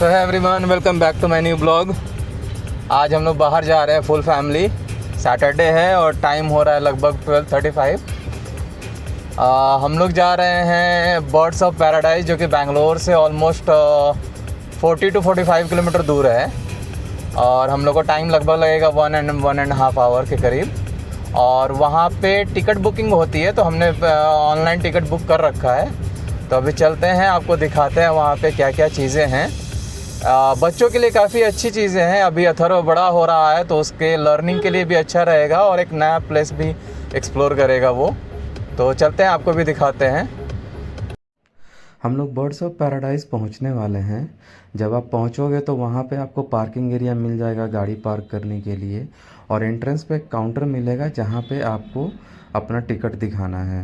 So hey everyone, welcome back to my new blog. आज हम लोग बाहर जा रहे हैं फुल फैमिली। सैटरडे है और टाइम हो रहा है लगभग 12:35। हम लोग जा रहे हैं बर्ड्स ऑफ पैराडाइज, जो कि बेंगलोर से ऑलमोस्ट 40 to 45 किलोमीटर दूर है। और हम लोग को टाइम लगभग लगेगा 1.5 आवर के करीब। और वहाँ पे टिकट बुकिंग होती है, तो हमने ऑनलाइन टिकट बुक कर रखा है। तो अभी चलते हैं, आपको दिखाते हैं वहाँ पे क्या क्या चीज़ें हैं। बच्चों के लिए काफ़ी अच्छी चीज़ें हैं। अभी अथर्व बड़ा हो रहा है तो उसके लर्निंग के लिए भी अच्छा रहेगा और एक नया प्लेस भी एक्सप्लोर करेगा वो। तो चलते हैं, आपको भी दिखाते हैं। हम लोग बर्ड्स ऑफ पैराडाइज पहुंचने वाले हैं। जब आप पहुंचोगे तो वहां पे आपको पार्किंग एरिया मिल जाएगा गाड़ी पार्क करने के लिए, और एंट्रेंस पे एक काउंटर मिलेगा जहां पे आपको अपना टिकट दिखाना है।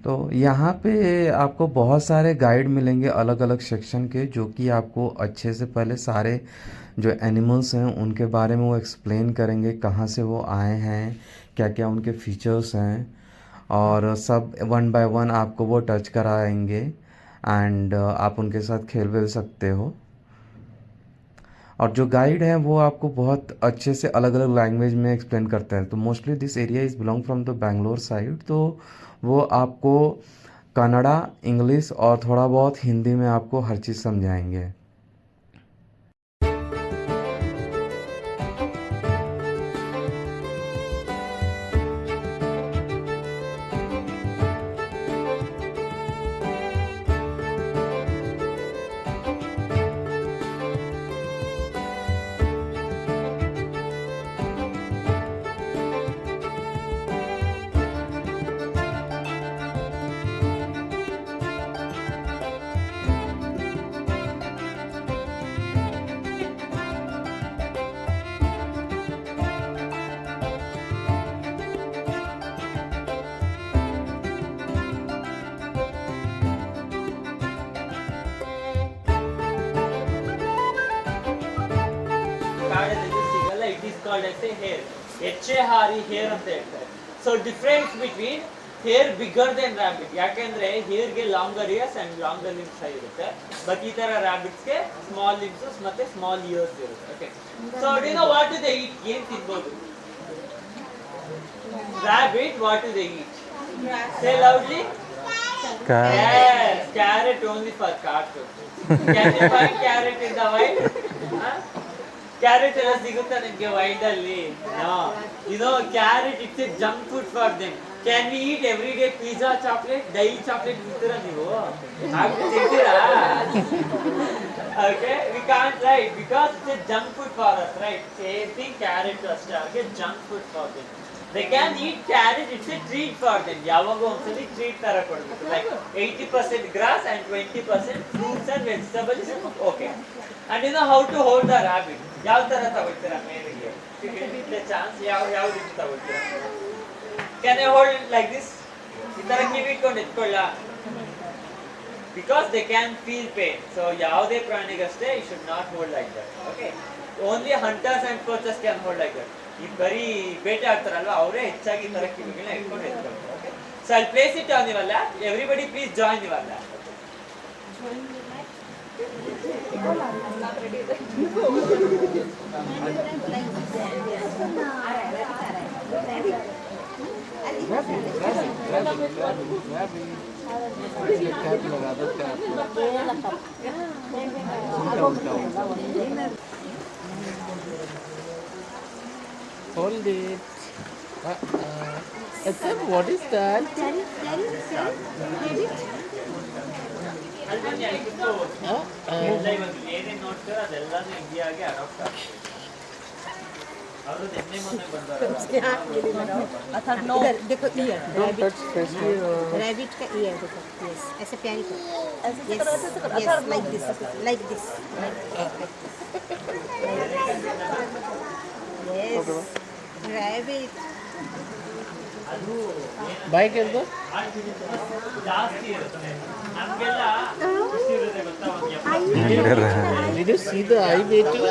तो यहाँ पे आपको बहुत सारे गाइड मिलेंगे अलग अलग सेक्शन के, जो कि आपको अच्छे से पहले सारे जो एनिमल्स हैं उनके बारे में वो एक्सप्लेन करेंगे, कहाँ से वो आए हैं, क्या क्या उनके फीचर्स हैं, और सब वन बाय वन आपको वो टच कराएंगे। एंड आप उनके साथ खेल वेल सकते हो। और जो गाइड हैं वो आपको बहुत अच्छे से अलग अलग लैंग्वेज में एक्सप्लेन करते हैं। तो mostly this area is belong from the Bangalore side, तो वो आपको कन्नड़ा, इंग्लिश और थोड़ा बहुत हिंदी में आपको हर चीज़ समझाएंगे। It is called as a hair. H-A-R-E, hair ಅಂತ ಹೇಳ್ತಾರೆ. So difference between hair bigger than rabbit. ಯಾಕೆಂದ್ರೆ hair ಗೆ longer ears and longer limbs ಇರುತ್ತೆ. But ಈ ತರ rabbits ಗೆ small limbs ಮತ್ತೆ small ears ಇರುತ್ತೆ. Okay. So do you know what do they eat? ಏನ್ ತಿನ್ಬೋದು? Rabbit, what do they eat? Say loudly. Yes, carrot only for cartoon. Can you find carrot in the wild? Huh? Carrot ಎಲ್ಲ ಸಿಗುತ್ತಾ ನಿಮಗೆ wild ಅಲ್ಲಿ? No. You know, carrot it's a junk food for them. Can we eat every day pizza, chocolate? Daily chocolate ತಿಂತೀರಾ ನೀವು? ಹಾಗೆ ತಿಂತೀರಾ? Okay, we can't, right? Because it's a junk food for us, right? Same thing, carrot ಅಷ್ಟೇ, ಹಾಗೆ junk food for them. They can eat carrot, it's a treat for them. ಯಾವಾಗ ಒಂದ್ಸಲಿ treat ತರ ಕೊಡ್ಬೇಕು. Like 80% grass and 20% fruits and vegetables. Okay. And you know how to hold the rabbit? ಯಾವ ತರ ತಗೊಳ್ತೀರಾ ಮೇಲಿಗೆ? If you get the chance, ಯಾವ ರೀತಿ ತಗೊಳ್ತೀರಾ? Can I hold it like this? ಈ ತರ ಕಿವಿ ಇಟ್ಕೊಂಡು ಎತ್ಕೊಳ್ಳ? Because they can feel pain. So ಯಾವುದೇ ಪ್ರಾಣಿಗಷ್ಟೇ you should not hold like that. Okay? Only hunters and poachers can hold like that. ಈ ಬರೀ ಬೇಟೆ ಆಡ್ತಾರಲ್ವಾ, ಅವರೇ ಹೆಚ್ಚಾಗಿ ಈ ತರ ಕಿವಿಗಳನ್ನ ಇಟ್ಕೊಂಡು ಎತ್ಕೊಳ್ತಾರೆ. Okay? So I'll place it on your lap. Everybody please join your lap. Hold it. Except what is that? ಅಲ್ಲಿ ಬನ್ನಿ, ಅಲ್ಲಿ ಕೂತ್ಕೋಬೋದು. ಇಲ್ಲ, ಇವಾಗ ಏನೇನು ನೋಡ್ತೀರೋ ಅದೆಲ್ಲಾನು ಇಂಡಿಯಾಗೆ ಅಡಾಪ್ಟ್ ಆಗ್ತದೆ. ಅವರು ನಿನ್ನೆ ಮೊನ್ನೆ ಬಂದಾರೆ. इधर देखो year Don't touch face. Rabbit का ईयर देखो. यस ऐसे प्यारी करो. Yes like this yes rabbit. Bye ಹೇಳ್ದು. ಜಾಸ್ತಿ ಇರುತ್ತೆ ನಮಗೆಲ್ಲ ಖುಷಿ ಇರುತ್ತೆ ಗೊತ್ತಾ, ಒಂದು Did you see the eye baby?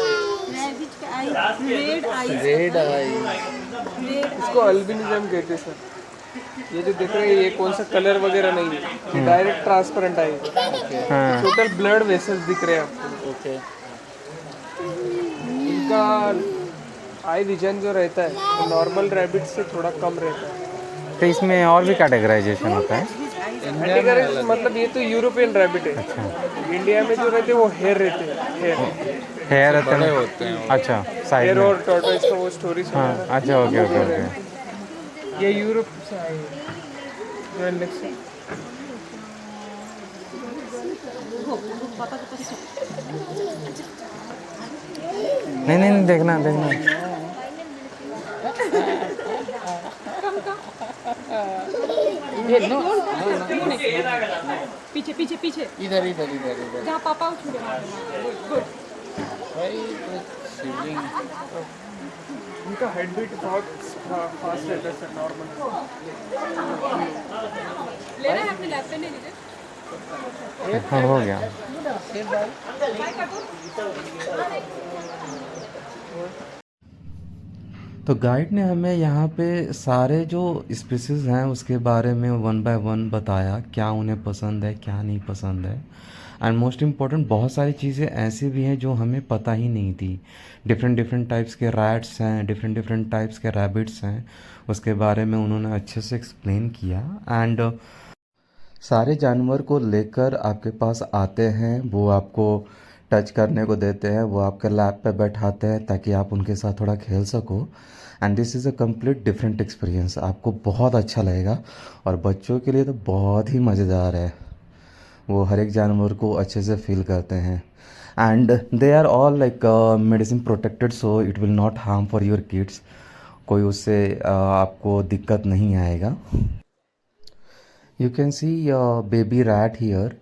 Rabbit का eye red eye Red eye. इसको अल्बिनिज्म कहते हैं सर। ये जो देख रहे हैं ये कौन सा कलर वगैरह नहीं है, ये डायरेक्ट ट्रांसपेरेंट आएगा। टोटल ब्लड वेसल्स दिख रहे हैं आपको। ओके इनका आई विजन जो रहता है वो नॉर्मल रैबिट से थोड़ा कम रहता है। तो इसमें और भी कैटेगराइजेशन होता है? कैटेगरी मतलब ये तो यूरोपियन रैबिट है। इंडिया में जो रहते हैं वो हेयर रहते हैं, हेयर होते हैं। अच्छा, साइड हेयर में। और टॉर्टोइस का वो स्टोरी सुना हाँ, है ना? अच्छा, ओके ओके ओके। ये यूरोप से आए हैं। जो नेक्स्ट नहीं नहीं नहीं, देखना देखना। ये नो पीछे पीछे पीछे इधर इधर इधर इधर जहाँ पापा छुड़े गुड भाई शिवलिंग इनका हेड बीट बहुत फास्ट रहता है सर, नॉर्मल। लेना है अपने लैपटॉप नहीं लीजिए हाँ, हो गया। तो गाइड ने हमें यहाँ पे सारे जो स्पीसीज़ हैं उसके बारे में वन बाय वन बताया, क्या उन्हें पसंद है क्या नहीं पसंद है। एंड मोस्ट इम्पॉर्टेंट, बहुत सारी चीज़ें ऐसी भी हैं जो हमें पता ही नहीं थी। डिफरेंट डिफरेंट टाइप्स के रैट्स हैं, डिफरेंट डिफरेंट टाइप्स के रैबिट्स हैं, उसके बारे में उन्होंने अच्छे से एक्सप्लेन किया। एंड सारे जानवर को लेकर आपके पास आते हैं, वो आपको टच करने को देते हैं, वो आपके लैप पे बैठाते हैं ताकि आप उनके साथ थोड़ा खेल सको। And this is a complete different experience, आपको बहुत अच्छा लगेगा और बच्चों के लिए तो बहुत ही मज़ेदार है। वो हर एक जानवर को अच्छे से फील करते हैं। And they are all like medicine protected, so it will not harm for your kids. कोई उससे आपको दिक्कत नहीं आएगा। You can see baby rat here,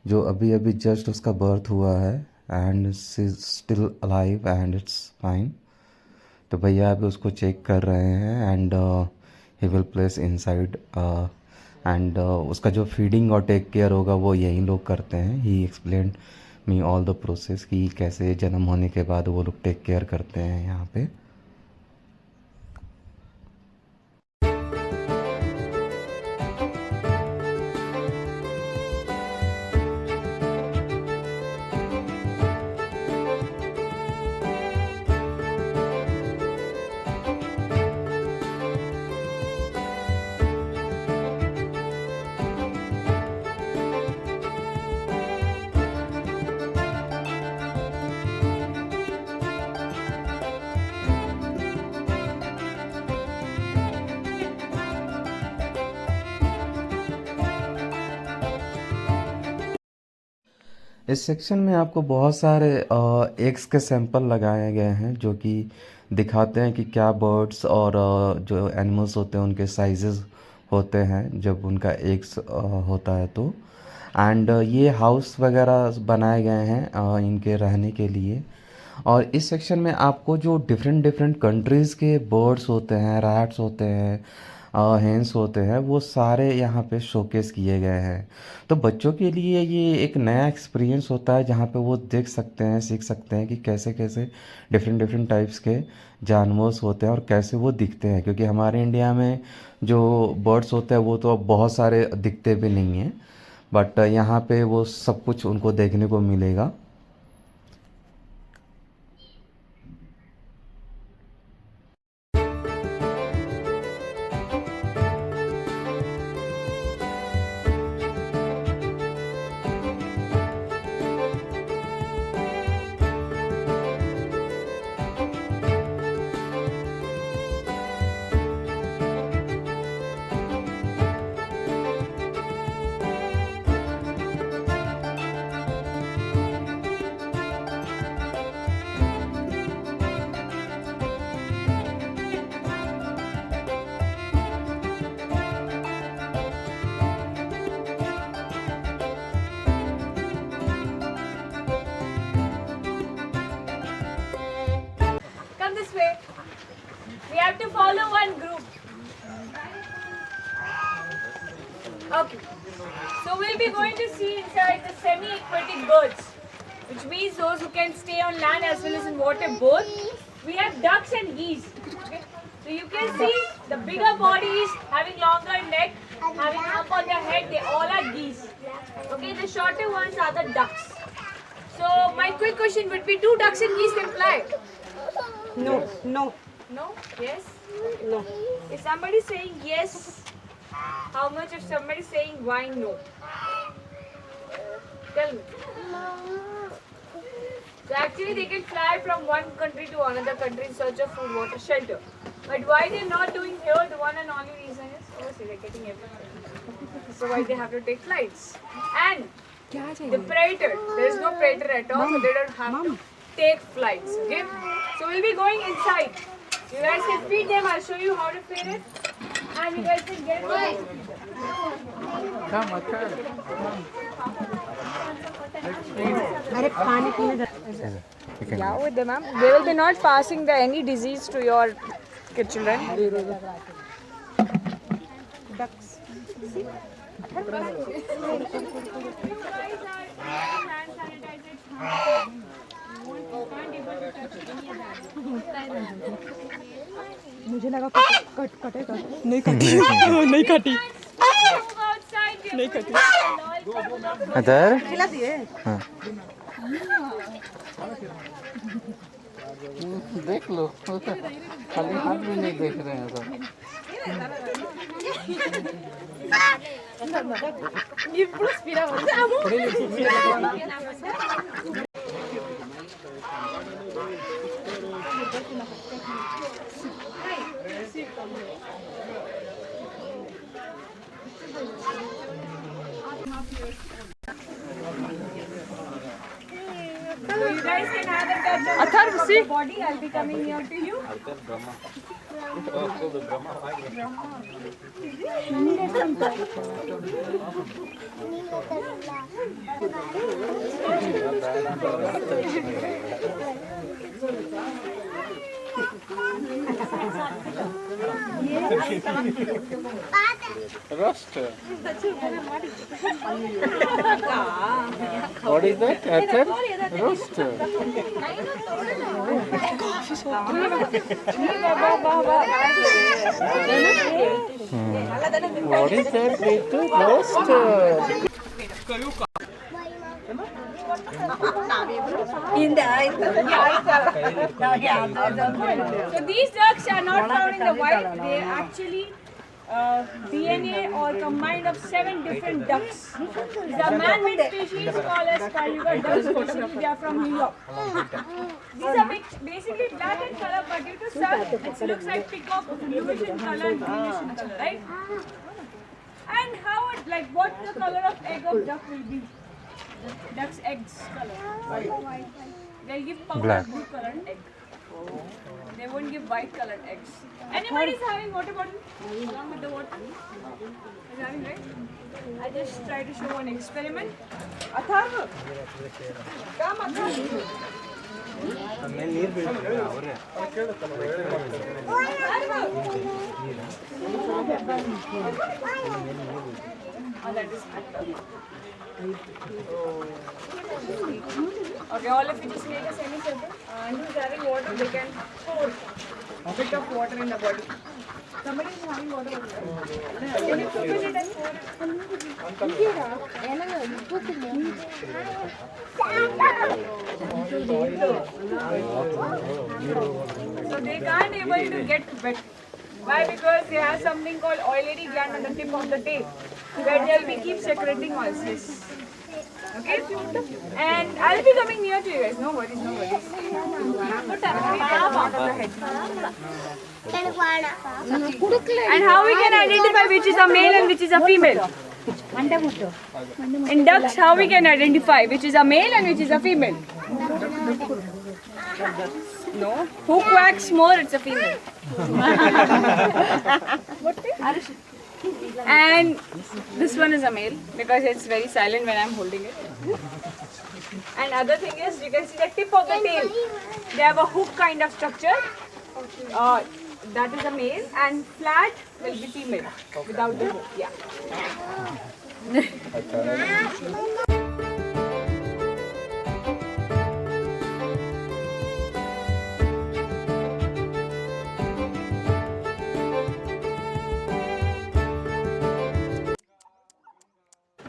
जो अभी अभी जस्ट उसका बर्थ हुआ है and she still alive and it's fine. तो भैया अभी उसको चेक कर रहे हैं and he will place inside. And उसका जो फीडिंग और टेक केयर होगा वो यही लोग करते हैं। He explain me all the process कि कैसे जन्म होने के बाद वो लोग टेक केयर करते हैं यहाँ पे। इस सेक्शन में आपको बहुत सारे एग्स के सैंपल लगाए गए हैं जो कि दिखाते हैं कि क्या बर्ड्स और जो एनिमल्स होते हैं उनके साइजेस होते हैं जब उनका एग्स होता है तो। एंड ये हाउस वगैरह बनाए गए हैं इनके रहने के लिए। और इस सेक्शन में आपको जो डिफरेंट डिफरेंट कंट्रीज़ के बर्ड्स होते हैं, रैट्स होते हैं, हेंस होते हैं, वो सारे यहाँ पे शोकेस किए गए हैं। तो बच्चों के लिए ये एक नया एक्सपीरियंस होता है जहाँ पे वो देख सकते हैं, सीख सकते हैं कि कैसे कैसे डिफरेंट डिफरेंट टाइप्स के जानवर्स होते हैं और कैसे वो दिखते हैं। क्योंकि हमारे इंडिया में जो बर्ड्स होते हैं वो तो अब बहुत सारे दिखते भी नहीं हैं, बट यहाँ पे वो सब कुछ उनको देखने को मिलेगा। Come this way. We have to follow one group. Okay. So we'll be going to see inside the semi-aquatic birds, which means those who can stay on land as well as in water both. We have ducks and geese. Okay. So you can see the bigger bodies having longer neck, having up on their head, they all are geese. Okay, the shorter ones are the ducks. So my quick question would be: do ducks and geese can fly? No, no, No? Yes? no. If somebody's saying yes, how much? If somebody's saying why no? Tell me. So actually they can fly from one country to another country in search of food, water, shelter. But why they're not doing here, the one and only reason is obviously they're getting everything. So why they have to take flights. And the predator, there is no predator at all, so they don't have to take flights. Okay? So we'll be going inside. You guys can feed them, I'll show you how to feed it. And you guys can get it. Come, okay. अरे पानी पीने जा- Yeah, with them, ma'am. They will be not passing any disease to your children. ducks. मुझे लगा cut कटेगा नहीं कटी नहीं कटी नहीं कटी अदर खिला दिए देख लो खाली हाथ भी नहीं देख रहे हैं सब So you guys can have a touch of the body. I'll be coming near to you. Roast. What is that? Ether? Roast. What is that? Ritu? Roast. So these ducks are not found in the wild. They are actually DNA or combined of 7 different ducks. These are man-made species called as Kalyuga ducks. Basically, they are from New York. These are basically black in color, but due to sun, it looks like peacock, bluish in color and greenish in color, right? And how, what the color of egg of duck will be? Duck's eggs color. They'll give powder blue colored egg. They won't give white colored eggs. Anybody is having water bottle along with the water? Is having, right? I just try to show one experiment. Atharva, come Atharva. Oh, that is okay, all of you just make a semicircle. And who's having water, they can pour a bit of water in the body. Somebody is having water. Can you put it and so they can't able to get wet. Why? Because they have something called oily gland on the tip of the tail, where they'll be keep secreting oils. Okay? And I'll be coming near to you guys. No worries, no worries. And how we can identify which is a male and which is a female? In ducks, how we can identify which is a male and which is a female? No. Who quacks more? It's a female. And this one is a male because it's very silent when I'm holding it. And other thing is, you can see the tip of the tail. They have a hook kind of structure. That is a male, and flat will be female without the hook. Yeah.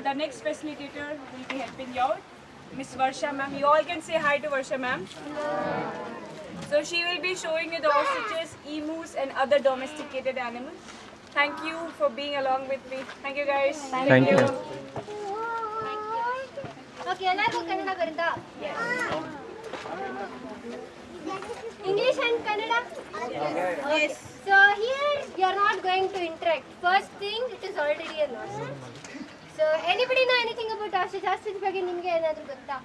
The next facilitator will be helping you out. Miss Varsha ma'am. You all can say hi to Varsha ma'am. So she will be showing you the ostriches, emus and other domesticated animals. Thank you for being along with me. Thank you guys. Thank you. Okay, ಎಲ್ಲರಿಗೂ ಕನ್ನಡ ಬರುತ್ತಾ? English and Kannada? Yes. So here you are not going to interact. First thing, it is already a ostrich. So anybody know anything about ostrich? Ostrich ಬಗ್ಗೆ ನಿಮಗೆ ಏನಾದರೂ ಗೊತ್ತಾ?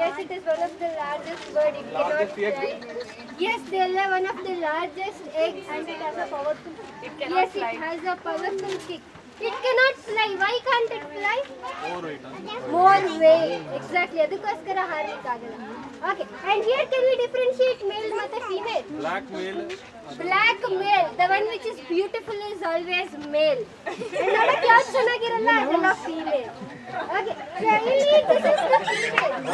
Yes, it is one of the largest bird. It cannot fly. Yes, they are one of the largest eggs and it has a powerful. Yes, it has a powerful kick. It cannot fly. Why can't it fly? More weight. Exactly. ಅದಕ್ಕೋಸ್ಕರ ಹಾರಲಿಕ್ಕೆ ಆಗಲ್ಲ. Okay. And here can we differentiate male ಮತ್ತು female? Black male. The one which is beautiful is always male. And ನೋಡಕ್ಕೆ ಯಾವ್ದು ಚೆನ್ನಾಗಿರಲ್ಲ ಅದೆಲ್ಲ female. Okay. So ಇಲ್ಲಿ this is the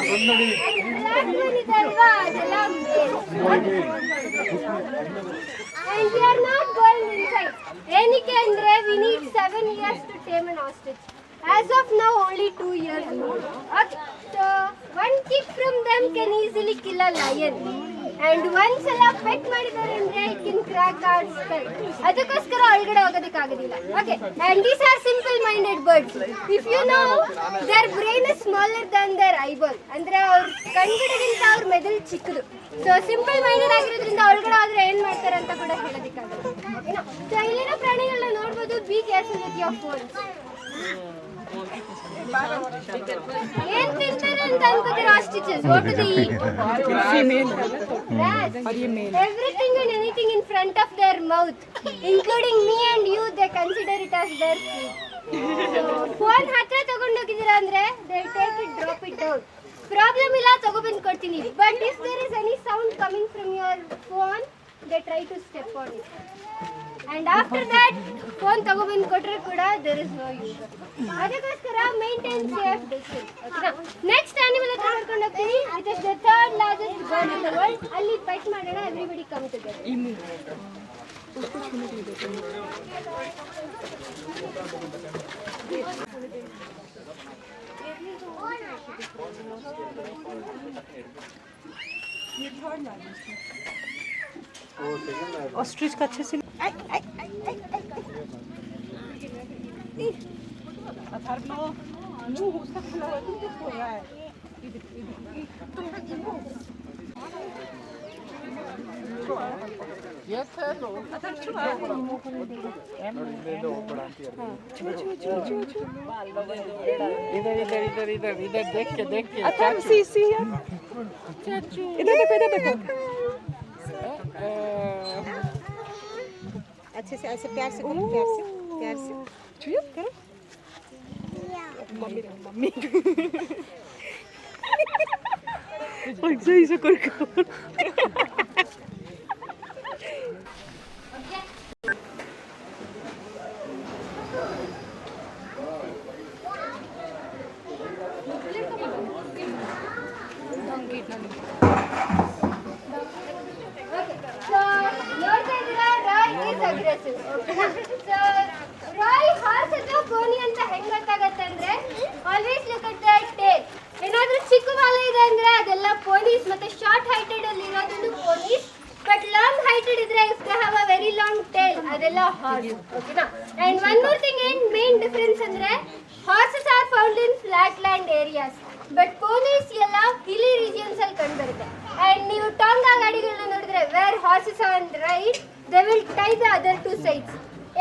female. And black one ಇದೆ ಅಲ್ವಾ ಅದೆಲ್ಲ male. Okay. And we are not going inside. ಏನಕ್ಕೆ ಅಂದ್ರೆ we need 7 years to tame an ostrich. As of now, only 2 years old. Okay. So one kick from them can easily kill a lion. And once ಎಲ್ಲ pet ಮಾಡಿದ್ದಾರೆ ಅಂದ್ರೆ it can crack our skull. ಅದಕ್ಕೋಸ್ಕರ ಒಳಗಡೆ ಹೋಗೋದಕ್ಕೆ ಆಗೋದಿಲ್ಲ. Okay. And these are simple-minded birds. If you know, their brain is smaller than their eyeball. ಅಂದ್ರೆ ಅವ್ರ ಕಣ್ಗಡೆಗಿಂತ ಅವ್ರ ಮೆದುಳು ಚಿಕ್ಕದು. ಸೊ ಸಿಂಪಲ್ ಮೈಂಡೆಡ್ ಆಗಿರೋದ್ರಿಂದ ಒಳಗಡೆ ಆದ್ರೆ ಏನ್ ಮಾಡ್ತಾರೆ ಅಂತ ಕೂಡ ಹೇಳೋದಕ್ಕಾಗಲ್ಲ. ಓಕೆನಾ? ಸೊ ಇಲ್ಲಿನ ಪ್ರಾಣಿಗಳನ್ನ ನೋಡ್ಬೋದು. Be careful with your phone. ಏನ್ ತಿಂತಾರೆ ಅಂತ ಅನ್ಕೋತೀರಾ ostriches? What do they eat? Everything and anything in front of their mouth, including me and you, they consider it as their food. Phone ಹತ್ರ ತಗೊಂಡೋಗಿದ್ದೀರಾ ಅಂದ್ರೆ they take it, drop it down. Problem ಇಲ್ಲ, ತಗೊಬಂದು ಕೊಡ್ತೀನಿ. But if there is any sound coming from your phone, they try to step on it. And after that, phone ತಗೊಬಂದು ಕೊಟ್ರೆ ಕೂಡ there is no use. ಅದಕ್ಕೋಸ್ಕರ maintain safe distance. Okay. Next animal ಹತ್ರ ಕರ್ಕೊಂಡು ಹೋಗ್ತೀನಿ. It is the third largest bird in the world. ಅಲ್ಲಿ pet ಮಾಡೋಣ. Everybody come together. Ostrich का अच्छे से इधर देख के चाचू इधर देखो अच्छे से ऐसे प्यार से करो, प्यार से छुइयो करो मम्मी सही से कर always look at the tail. ಏನಾದ್ರೂ ಚಿಕ್ಕ ಬಾಲ ಇದೆ ಅಂದ್ರೆ ಅದೆಲ್ಲ ಪೋನೀಸ್. ಮತ್ತೆ ಶಾರ್ಟ್ ಹೈಟೆಡ್ ಅಲ್ಲಿ ಇರೋದು ಪೋನೀಸ್. ಬಟ್ ಲಾಂಗ್ ಹೈಟೆಡ್ ಇದ್ರೆ if they have a very long tail ಅದೆಲ್ಲ ಹಾರ್ಸ್. ಓಕೆನಾ? And one more thing, ಏನ್ ಮೇನ್ ಡಿಫರೆನ್ಸ್ ಅಂದ್ರೆ horses are found in flatland areas. But ponies ಎಲ್ಲ ಹಿಲಿ ರೀಜಿಯನ್ಸ್ ಅಲ್ಲಿ ಕಂಡುಬರುತ್ತೆ. And ನೀವು ಟಾಂಗಾ ಗಾಡಿಗಳನ್ನ ನೋಡಿದ್ರೆ where horses are on the right, they will tie the other two sides.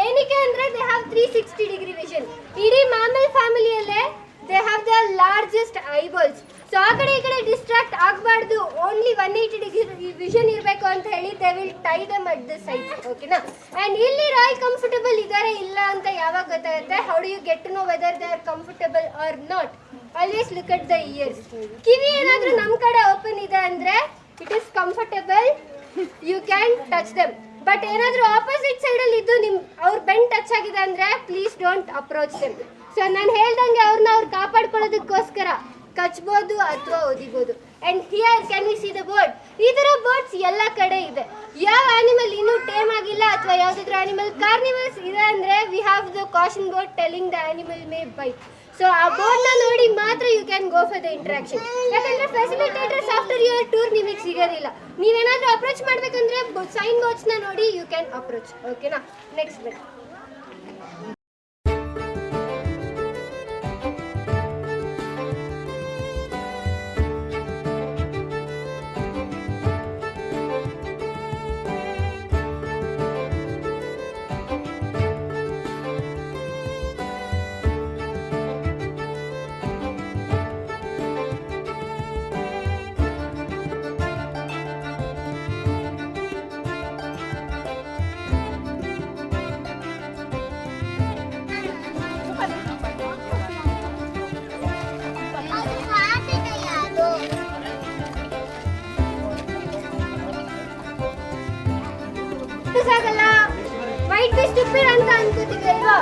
ಏನಕ್ಕೆ ಅಂದ್ರೆ they have 360-degree vision. ಇಡೀ mammal ಫ್ಯಾಮಿಲಿಯಲ್ಲೇ they have the largest eyeballs. So ಆ ಕಡೆ ಈ ಕಡೆ ಡಿಸ್ಟ್ರಾಕ್ಟ್ ಆಗಬಾರ್ದು, ಓನ್ಲಿ 180-degree ವಿಷನ್ ಇರಬೇಕು ಅಂತ ಹೇಳಿ they will tie them at the sides. ಓಕೆನಾ? ಆ್ಯಂಡ್ ಇಲ್ಲಿ ರಾಯ್ ಕಂಫರ್ಟಬಲ್ ಇದ್ದಾರೆ ಇಲ್ಲ ಅಂತ ಯಾವಾಗ ಗೊತ್ತಾಗುತ್ತೆ? How do you get to know whether they are comfortable or not? Always look at the ears. ಕಿವಿ ಏನಾದರೂ ನಮ್ಮ ಕಡೆ ಓಪನ್ ಇದೆ ಅಂದರೆ it is comfortable, you can touch them. But ಏನಾದರೂ ಆಪೋಸಿಟ್ ಸೈಡಲ್ಲಿ ಇದ್ದು ಅವ್ರ ಬೆನ್ ಟಚ್ ಆಗಿದೆ ಅಂದರೆ please don't approach them. So ನಾನು ಹೇಳ್ದಂಗೆ ಅವ್ರನ್ನ ಅವ್ರು ಕಾಪಾಡ್ಕೊಳ್ಳೋದಕ್ಕೋಸ್ಕರ ಕಚ್ಬೋದು ಅಥವಾ ಒದಿಬೋದು. And here can we see the board. ಈ ಥರ ಬೋರ್ಡ್ಸ್ ಎಲ್ಲ ಕಡೆ ಇದೆ. ಯಾವ ಆನಿಮಲ್ ಇನ್ನೂ ಟೇಮ್ ಆಗಿಲ್ಲ ಅಥವಾ ಯಾವುದಾದ್ರೂ ಆನಿಮಲ್ ಕಾರ್ನಿವರ್ಸ್ ಇದೆ ಅಂದರೆ we have the caution board telling the animal may bite. So ಆ ಬೋರ್ಡ್ನ ನೋಡಿ ಮಾತ್ರ you can go for the interaction. ಯಾಕಂದರೆ ಫೆಸಿಲಿಟೇಟರ್ಸ್ ಆಫ್ಟರ್ ಯುವರ್ ಟೂರ್ ನಿಮಗೆ ಸಿಗೋದಿಲ್ಲ. ನೀವೇನಾದರೂ ಅಪ್ರೋಚ್ ಮಾಡಬೇಕಂದ್ರೆ ಸೈನ್ ಬೋರ್ಡ್ಸ್ನ ನೋಡಿ ಯು ಕ್ಯಾನ್ ಅಪ್ರೋಚ್. ಓಕೆನಾ? ನೆಕ್ಸ್ಟ್ ಬನ್ನಿ. ಸಾಗಲ್ಲ ವೈಟ್ ಬಿ ಸ್ಟುಪಿಡ್ ಅಂತ ಅನ್ಕೋತೀವಿ ಅಲ್ವಾ?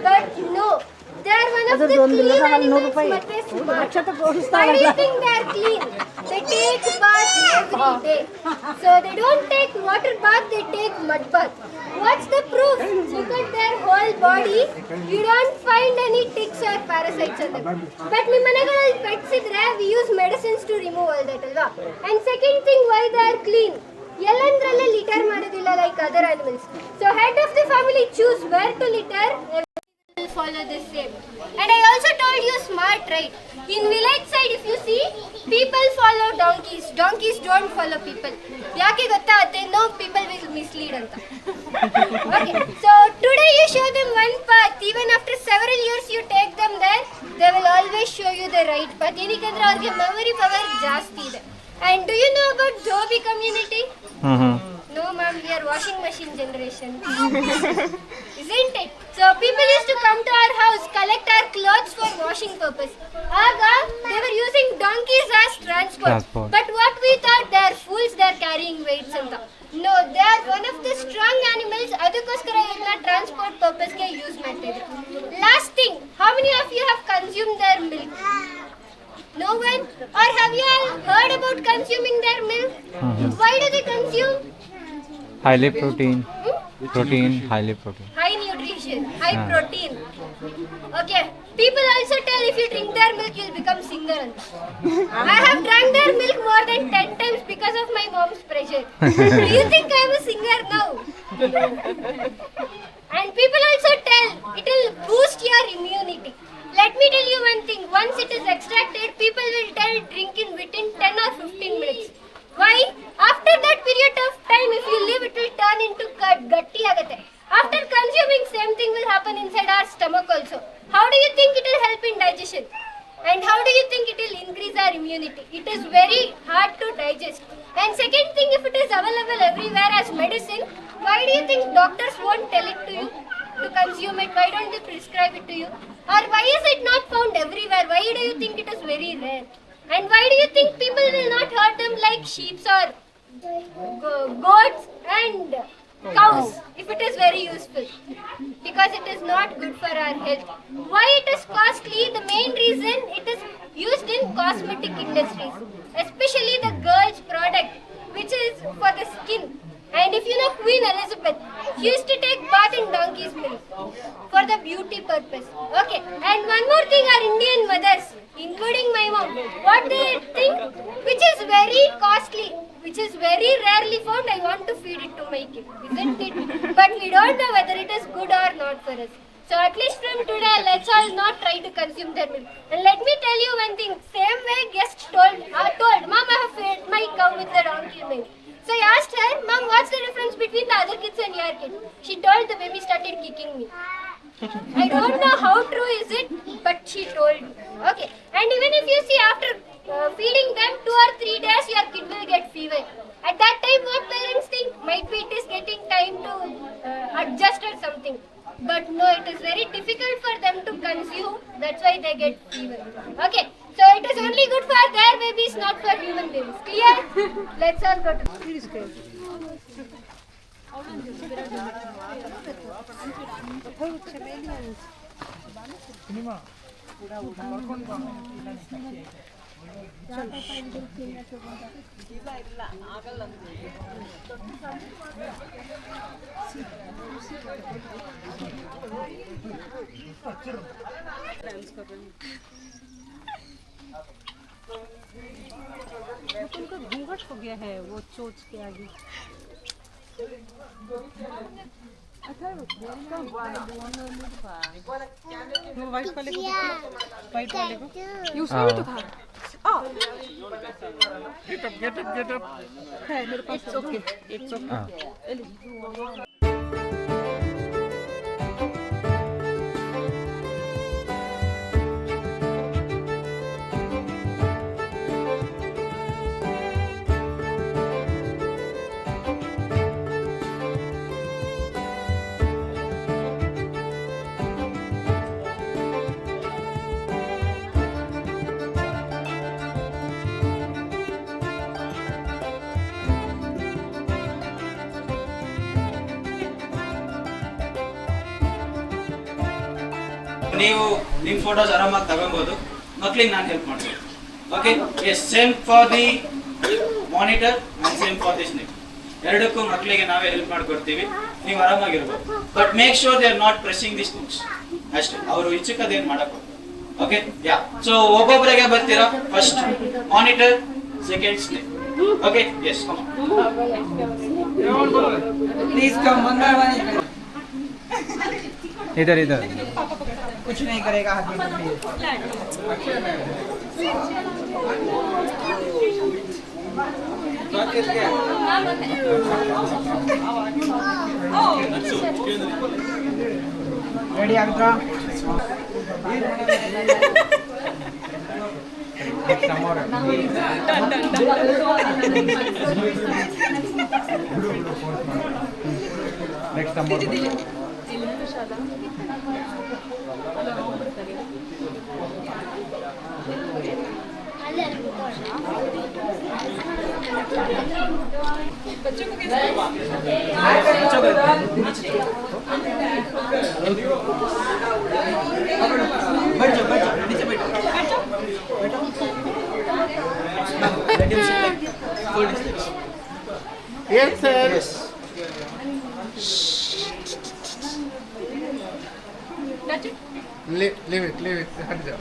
But no, they are one of the clean animals. ಮತ್ತೆ why do you think they are clean? They take bath every day. So they don't take water bath, they take mud bath. What's the proof? Look at their whole body. You don't find any ticks or parasites on them. But ನಿಮ್ಮ ಮನೆಗಳಲ್ಲಿ pets ಇದ್ರೆ we use medicines to remove all that ಅಲ್ವಾ? And second thing, why they are clean? ಎಲ್ಲಂದ್ರಲ್ಲೇ litter ಮಾಡೋದಿಲ್ಲ like other animals. So head of the family choose where to litter, follow the same. And I also told you smart, right? In village side if you see, people follow donkeys. Donkeys don't follow people. ಯಾಕೆ ಗೊತ್ತಾ? they know people will mislead ಅಂತ. Okay, so today you show them one path. Even after several years you take them there, they will always show you the right path. ಏನಕ್ಕೆ ಅವ್ರಿಗೆ memory power ಜಾಸ್ತಿ ಇದೆ. And do you know about Dhobi community? No ma'am, we are washing machine generation. Isn't it? So people used to come to our house, collect our clothes for washing purpose. Aga, they were using donkeys as transport. But what we thought, they are fools, they are carrying weights anta. No, they are one of the strong animals. Adukoskara idna transport purpose ge use ಮಾಡ್ತಿದ್ರು. Last thing, how many of you have consumed their milk? No one? Or have you all heard about consuming their milk? Why do they consume? Highly protein. Protein, highly protein. High nutrition, high protein. Okay. People also tell if you drink their milk, you'll become singer. I have drank their milk more than 10 times because of my mom's pressure. Do you think I'm a singer now? And people also tell it will boost your immunity. Let me tell you one thing. Once it is extracted, people will tell drink in within 10 or 15 minutes. Why? After that period of time, if you leave, it will turn into gatti agate. After consuming, same thing will happen inside our stomach also. How do you think it will help in digestion? And how do you think it will increase our immunity? It is very hard to digest. And second thing, if it is available everywhere as medicine, why do you think doctors won't tell it to you to consume it? Why don't they prescribe it to you? Or why is it not found everywhere? Why do you think it is very rare? And why do you think people will not hurt them like sheep or goats and cows if it is very useful? Because it is not good for our health. Why it is costly? The main reason, it is used in cosmetic industries, especially the girls product which is for the skin. And if you know Queen Elizabeth, she used to take bath in donkey's milk for the beauty purpose. Okay, and one more thing, our Indian mothers, including my mom, what they think, which is very costly, which is very rarely found, I want to feed it to my kid, isn't it? But we don't know whether it is good or not for us. So at least from today, let's all not try to consume their milk. And let me tell you one thing, same way guest told, Mom, I have fed my cow with the donkey milk. So I asked her, Mom, what's the difference between the other kids and your kid? She told the baby started kicking me. I don't know how true is it, but she told me. Okay, and even if you see after feeding them 2 or 3 days, your kid will get fever. At that time, what parents think? Might be it is getting time to adjust or something. But no, it is very difficult for them to consume. That's why they get fever. Okay, so it is only good for their babies, not for human babies. Clear? Let's all go to उनका घूंघट हो गया है वो चोच के आगे। वो वाइट वाले को वाइट वाले को You saw it था. Get up. है मेरे पास। It's okay. ನೀವು ನಿಮ್ಮ ಫೋಟೋಸ್ ಆರಾಮಾಗಿ ತಗೊಬೋದು. ಮಕ್ಳಿಗೆ ನಾನು ಹೆಲ್ಪ್ ಮಾಡ್ತೀನಿ. Okay, yes, same for the monitor and same for the snake. ಎರಡಕ್ಕೂ ಮಕ್ಕಳಿಗೆ ನಾವೇ ಹೆಲ್ಪ್ ಮಾಡ್ಕೊಡ್ತೀವಿ. ನೀವು ಆರಾಮಾಗಿರ್ಬೋದು. But make sure they are not pressing the snakes ಅಷ್ಟೇ. ಅವರು ಇಚ್ಚಕ್ಕದೇನು ಮಾಡಕ್ಕೆ. Okay, yeah. ಸೊ ಒಬ್ಬೊಬ್ಬರಿಗೆ ಬರ್ತೀರಾ. First monitor, second snake. Okay, yes, come please come मंगलवार इधर कुछ नहीं करेगा हाथ में पकड़िए। रेडी आगत्रा नेक्स्ट नंबर बच्चों को कैसे बैठ जाओ नीचे बैठो let him sit like full distance. Yes, sir. Yes touch it? Leave it. हट जाओ.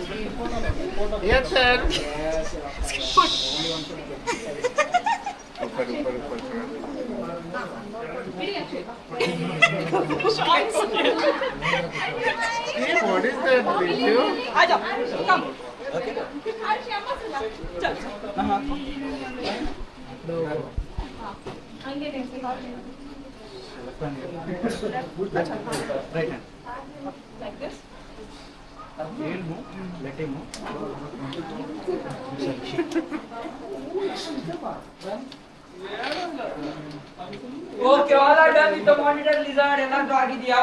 Yes, sir. ऊपर. What is that video? आ जाओ कम ओके चल right hand like this. he'll move let him move okay all are done with the monitor lizard ಎಲ್ಲರೂ ಆಗಿದೆಯಾ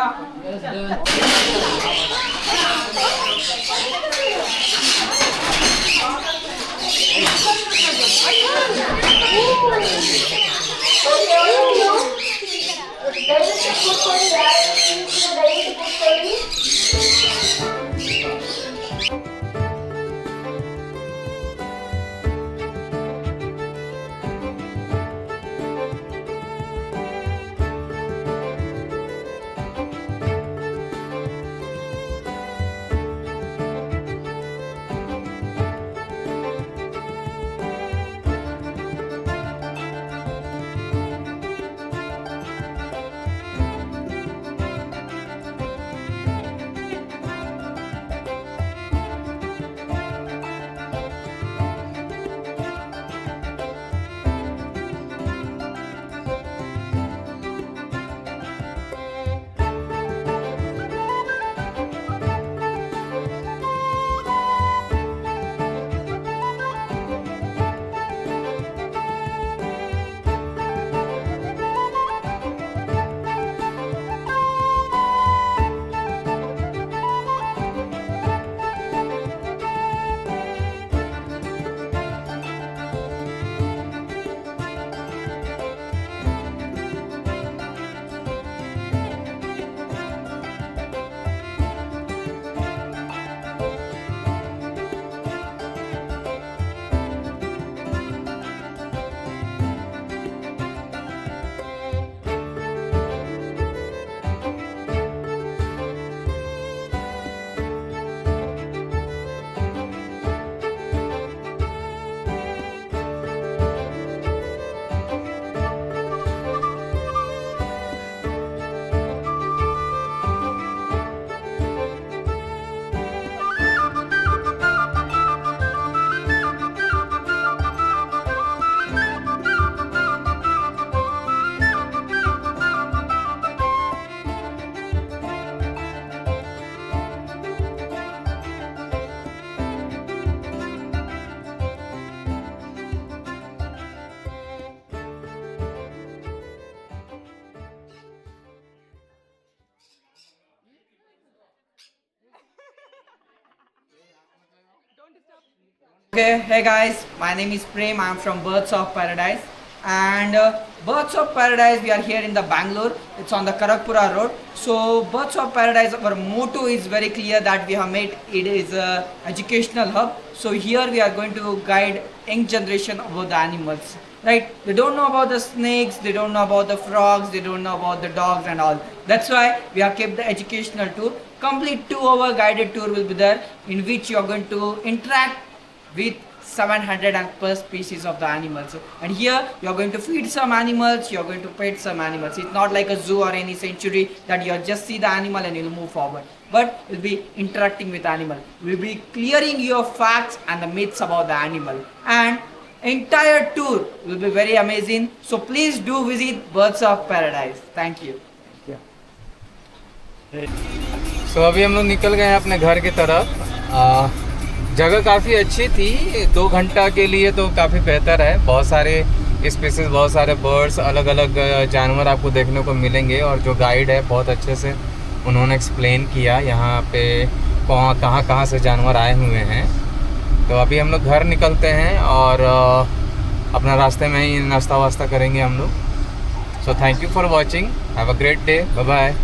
Okay, hey guys, my name is Prem. I'm from Birds of Paradise. And Birds of Paradise, we are here in the Bangalore. It's on the Karakpura road. So Birds of Paradise, our motto is very clear that we have made it is a educational hub. So here we are going to guide young generation about the animals. Right? They don't know about the snakes, they don't know about the frogs, they don't know about the dogs and all. That's why we have kept the educational tour. Complete 2-hour guided tour will be there, in which you are going to interact with 700 and plus species of the animals. And here you are going to feed some animals, you are going to pet some animals. It's not like a zoo or any sanctuary that you just see the animal and you'll move forward. But you'll be interacting with animal. We'll be clearing your facts and the myths about the animal. And entire tour will be very amazing. So please do visit Birds of Paradise. Thank you. So अभी हम लोग निकल गए हैं अपने घर की तरफ। जगह काफ़ी अच्छी थी, 2 घंटा के लिए तो काफ़ी बेहतर है। बहुत सारे स्पीसीज, बहुत सारे बर्ड्स, अलग अलग जानवर आपको देखने को मिलेंगे। और जो गाइड है बहुत अच्छे से उन्होंने एक्सप्लेन किया यहाँ पे कहाँ से जानवर आए हुए हैं। तो अभी हम लोग घर निकलते हैं और अपना रास्ते में ही नाश्ता वास्ता करेंगे हम लोग। So thank you for watching, have a great day, bye bye.